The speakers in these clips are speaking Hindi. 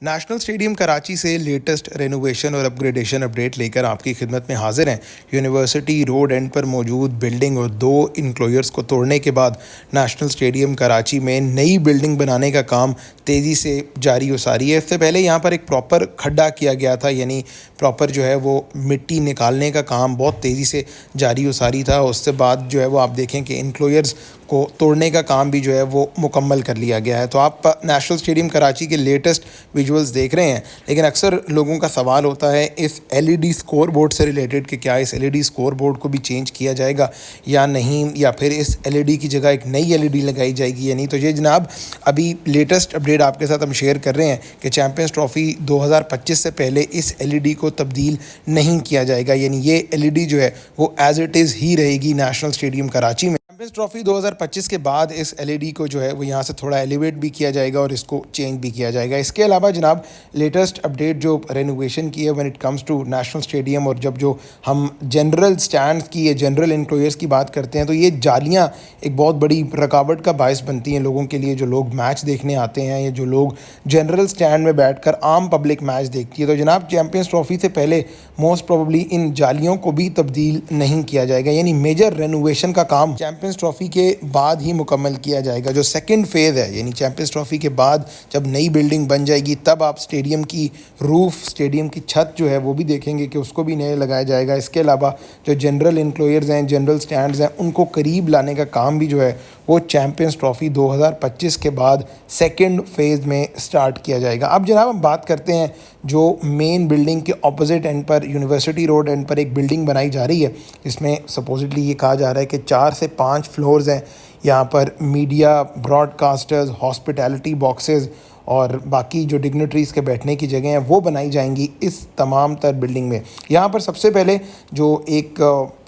नेशनल स्टेडियम कराची से लेटेस्ट रेनोवेशन और अपग्रेडेशन अपडेट लेकर आपकी खिदमत में हाजिर हैं। यूनिवर्सिटी रोड एंड पर मौजूद बिल्डिंग और 2 इनक्लोजर्स को तोड़ने के बाद नेशनल स्टेडियम कराची में नई बिल्डिंग बनाने का काम तेज़ी से जारी व सारी है। इससे पहले यहाँ पर एक प्रॉपर खड्डा किया गया था, यानी प्रॉपर जो है वो मिट्टी निकालने का काम बहुत तेज़ी से जारी व सारी था। उससे बाद जो है वो आप देखें कि इनक्लोजर्स को तोड़ने का काम भी जो है वो मुकम्मल कर लिया गया है। तो आप नेशनल स्टेडियम कराची के लेटेस्ट विजुअल्स देख रहे हैं, लेकिन अक्सर लोगों का सवाल होता है इस एलईडी स्कोर बोर्ड से रिलेटेड कि क्या इस एलईडी स्कोर बोर्ड को भी चेंज किया जाएगा या नहीं, या फिर इस एलईडी की जगह एक नई एलईडी लगाई जाएगी या नहीं। तो ये जनाब अभी लेटेस्ट अपडेट आपके साथ हम शेयर कर रहे हैं कि चैम्पियंस ट्रॉफी 2025 से पहले इस एलईडी को तब्दील नहीं किया जाएगा, यानी ये एलईडी जो है वो एज इट इज़ ही रहेगी नेशनल स्टेडियम कराची में। चैम्पियंस ट्रॉफी 2025 के बाद इस एलईडी को जो है वो यहाँ से थोड़ा एलिवेट भी किया जाएगा और इसको चेंज भी किया जाएगा। इसके अलावा जनाब लेटेस्ट अपडेट जो रेनोवेशन की है when it comes to national stadium, और जब जो हम जनरल स्टैंड की या जनरल इनक्लोजर्स की बात करते हैं तो ये जालियाँ एक बहुत बड़ी रुकावट का बायस बनती हैं लोगों के लिए, जो लोग मैच देखने आते हैं या जो लोग जनरल स्टैंड में बैठकर आम पब्लिक मैच देखती है। तो जनाब चैम्पियंस ट्रॉफी से पहले मोस्ट प्रोबेबली इन जालियों को भी तब्दील नहीं किया जाएगा, यानी मेजर रेनोवेशन का काम चैम्पियंस ट्रॉफी के बाद ही मुकम्मल किया जाएगा। जो सेकंड फेज़ है, यानी चैम्पियंस ट्रॉफी के बाद जब नई बिल्डिंग बन जाएगी तब आप स्टेडियम की रूफ, स्टेडियम की छत जो है वो भी देखेंगे कि उसको भी नया लगाया जाएगा। इसके अलावा जो जनरल इनक्लोजर्स हैं, जनरल स्टैंड्स हैं, उनको करीब लाने का काम भी जो है वो चैम्पियंस ट्रॉफी 2025 के बाद सेकंड फेज़ में स्टार्ट किया जाएगा। अब जनाब हम बात करते हैं जो मेन बिल्डिंग के ऑपोजिट एंड पर, यूनिवर्सिटी रोड एंड पर एक बिल्डिंग बनाई जा रही है, जिसमें सपोजिटली ये कहा जा रहा है कि 4 से 5 फ्लोर्स हैं। यहाँ पर मीडिया, ब्रॉडकास्टर्स, हॉस्पिटैलिटी बॉक्सेस और बाकी जो डिग्नेटरीज़ के बैठने की जगह हैं वो बनाई जाएंगी इस तमाम तर बिल्डिंग में। यहाँ पर सबसे पहले जो एक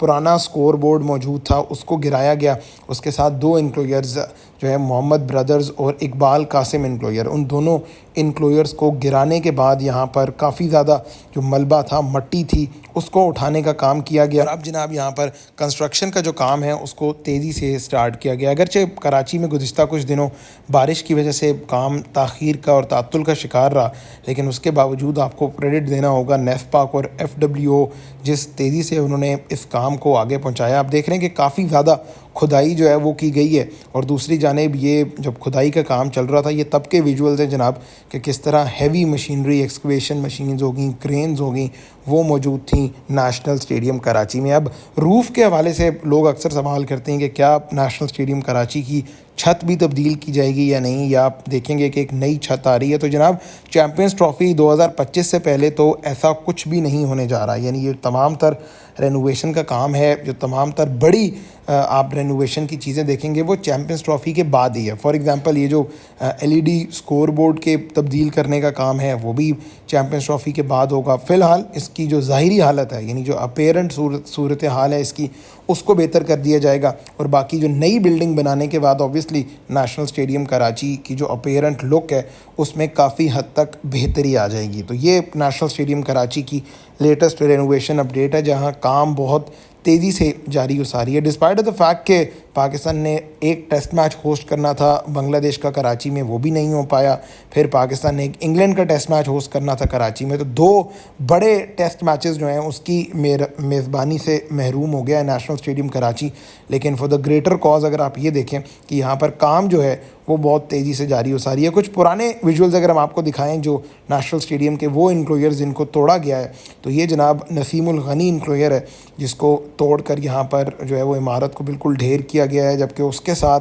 पुराना स्कोर बोर्ड मौजूद था उसको गिराया गया, उसके साथ 2 इनक्लोजर्स जो है मोहम्मद ब्रदर्स और इकबाल कासिम इनक्लोजर, उन दोनों इनक्लोजर्स को गिराने के बाद यहाँ पर काफ़ी ज़्यादा जो मलबा था, मट्टी थी, उसको उठाने का काम किया गया। और अब जनाब यहाँ पर कंस्ट्रक्शन का जो काम है उसको तेज़ी से स्टार्ट किया गया। अगरचे कराची में गुज़िश्ता कुछ दिनों बारिश की वजह से काम ताख़ीर का और तात्तुल का शिकार रहा, लेकिन उसके बावजूद आपको क्रेडिट देना होगा नेफपाक और FWO, जिस तेज़ी से उन्होंने इस काम को आगे पहुँचाया। आप देख रहे हैं कि काफ़ी ज़्यादा खुदाई जो है वो की गई है, और दूसरी जानिब ये जब खुदाई का काम चल रहा था ये तब के विजुअल्स हैं जनाब कि किस तरह हैवी मशीनरी, एक्सकवेशन मशीन्स हो गई, क्रेन्स हो गई, वो मौजूद थी नेशनल स्टेडियम कराची में। अब रूफ़ के हवाले से लोग अक्सर सवाल करते हैं कि क्या नेशनल स्टेडियम कराची की छत भी तब्दील की जाएगी या नहीं, या आप देखेंगे कि एक नई छत आ रही है। तो जनाब चैम्पियंस ट्रॉफी 2025 से पहले तो ऐसा कुछ भी नहीं होने जा रहा, यानी ये तमाम तर रेनोवेशन का काम है, जो तमाम तर बड़ी आप रेनोवेशन की चीज़ें देखेंगे वो चैम्पियंस ट्रॉफी के बाद ही है। फॉर एग्जांपल ये जो एलईडी स्कोर बोर्ड के तब्दील करने का काम है वो भी चैम्पियंस ट्रॉफी के बाद होगा। फ़िलहाल इसकी जो ज़ाहिरी हालत है, यानी जो अपेरेंट सूरत हाल है इसकी, उसको बेहतर कर दिया जाएगा, और बाकी जो नई बिल्डिंग बनाने के बाद ऑब्वियसली नेशनल स्टेडियम कराची की जो अपेरेंट लुक है उसमें काफ़ी हद तक बेहतरी आ जाएगी। तो ये नेशनल स्टेडियम कराची की लेटेस्ट रेनोवेशन अपडेट है, जहाँ काम बहुत तेज़ी से जारी हो सारी है। डिस्पाइट द फैक्ट के पाकिस्तान ने एक टेस्ट मैच होस्ट करना था बांग्लादेश का कराची में, वो भी नहीं हो पाया। फिर पाकिस्तान ने एक इंग्लैंड का टेस्ट मैच होस्ट करना था कराची में, तो 2 बड़े टेस्ट मैचेस जो हैं उसकी मेज़बानी से महरूम हो गया है नेशनल स्टेडियम कराची। लेकिन फॉर द ग्रेटर कॉज अगर आप ये देखें कि यहाँ पर काम जो है वो बहुत तेज़ी से जारी हो सारी है। कुछ पुराने विजुअल्स अगर हम आपको दिखाएं जो नेशनल स्टेडियम के, वो इनक्लोजर्स जिनको तोड़ा गया है, तो ये जनाब नसीमुल गनी इनक्लोजर है जिसको तोड़कर यहाँ पर जो है वो इमारत को बिल्कुल ढेर किया गया है। जबकि उसके साथ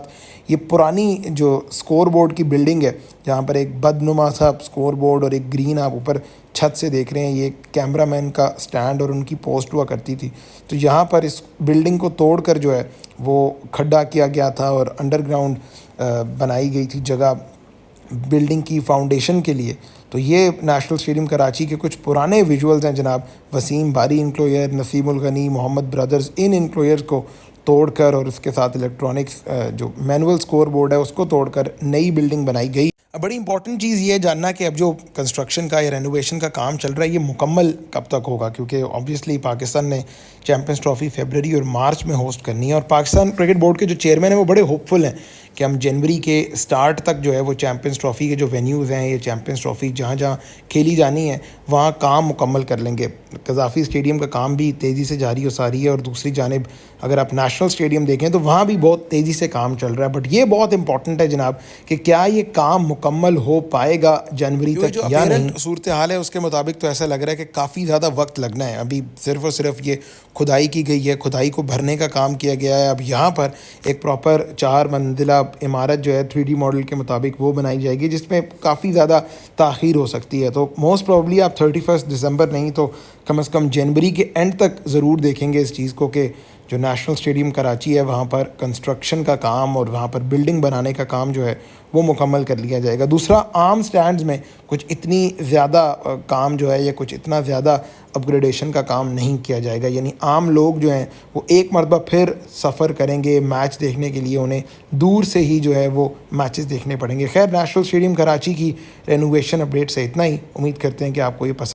ये पुरानी जो स्कोर बोर्ड की बिल्डिंग है, जहाँ पर एक बदनुमा सा स्कोर बोर्ड और एक ग्रीन आप ऊपर छत से देख रहे हैं, ये कैमरामैन का स्टैंड और उनकी पोस्ट हुआ करती थी। तो यहाँ पर इस बिल्डिंग को तोड़कर जो है वो खड्डा किया गया था और अंडरग्राउंड बनाई गई थी जगह बिल्डिंग की फाउंडेशन के लिए। तो ये नेशनल स्टेडियम कराची के कुछ पुराने विजुअल्स हैं जनाब। वसीम बारी इनक्लोजर, नसीमुल गनी, मोहम्मद ब्रदर्स, इन इनक्लोजर्स को तोड़कर और उसके साथ इलेक्ट्रॉनिक्स जो मैनुअल स्कोर बोर्ड है उसको तोड़कर नई बिल्डिंग बनाई गई। बड़ी इंपॉर्टेंट चीज़ ये है जानना कि अब जो कंस्ट्रक्शन का या रेनोवेशन का काम चल रहा है ये मुकम्मल कब तक होगा, क्योंकि ऑब्वियसली पाकिस्तान ने चैम्पियंस ट्रॉफ़ी फरवरी और मार्च में होस्ट करनी है और पाकिस्तान क्रिकेट बोर्ड के जो चेयरमैन हैं वो बड़े होपफुल हैं कि हम जनवरी के स्टार्ट तक जो है वो चैम्पियंस ट्रॉफ़ी के जो वेन्यूज़ हैं, ये चैम्पियंस ट्रॉफ़ी जहाँ जहाँ खेली जानी है वहाँ काम मुकम्मल कर लेंगे। कज़ाफ़ी स्टेडियम का काम भी तेज़ी से जारी हो सारी है और दूसरी जानिब अगर आप नेशनल स्टेडियम देखें तो वहाँ भी बहुत तेज़ी से काम चल रहा है। बट ये बहुत इंपॉर्टेंट है जनाब कि क्या ये काम मुकम्मल हो पाएगा जनवरी तक जो या नहीं। सूरत हाल है उसके मुताबिक तो ऐसा लग रहा है कि काफ़ी ज़्यादा वक्त लगना है। अभी सिर्फ़ और सिर्फ ये खुदाई की गई है, खुदाई को भरने का काम किया गया है। अब यहाँ पर एक प्रॉपर 4 मंजिला इमारत जो है 3D मॉडल के मुताबिक वो बनाई जाएगी, जिसमें काफ़ी ज़्यादा ताख़ीर हो सकती है। तो मोस्ट प्रॉब्ली आप 31 दिसंबर नहीं तो कम से कम जनवरी के एंड तक ज़रूर देखेंगे इस चीज़ को कि जो नेशनल स्टेडियम कराची है वहाँ पर कंस्ट्रक्शन का काम और वहाँ पर बिल्डिंग बनाने का काम जो है वो मुकम्मल कर लिया जाएगा। दूसरा, आर्म स्टैंड्स में कुछ इतनी ज़्यादा काम जो है या कुछ इतना ज़्यादा अपग्रेडेशन का काम नहीं किया जाएगा, यानी आम लोग जो हैं वो एक मरतबा फिर सफ़र करेंगे मैच देखने के लिए, उन्हें दूर से ही जो है वो मैचेस देखने पड़ेंगे। खैर, नेशनल स्टेडियम कराची की रेनोवेशन अपडेट से इतना ही। उम्मीद करते हैं कि आपको ये पसंद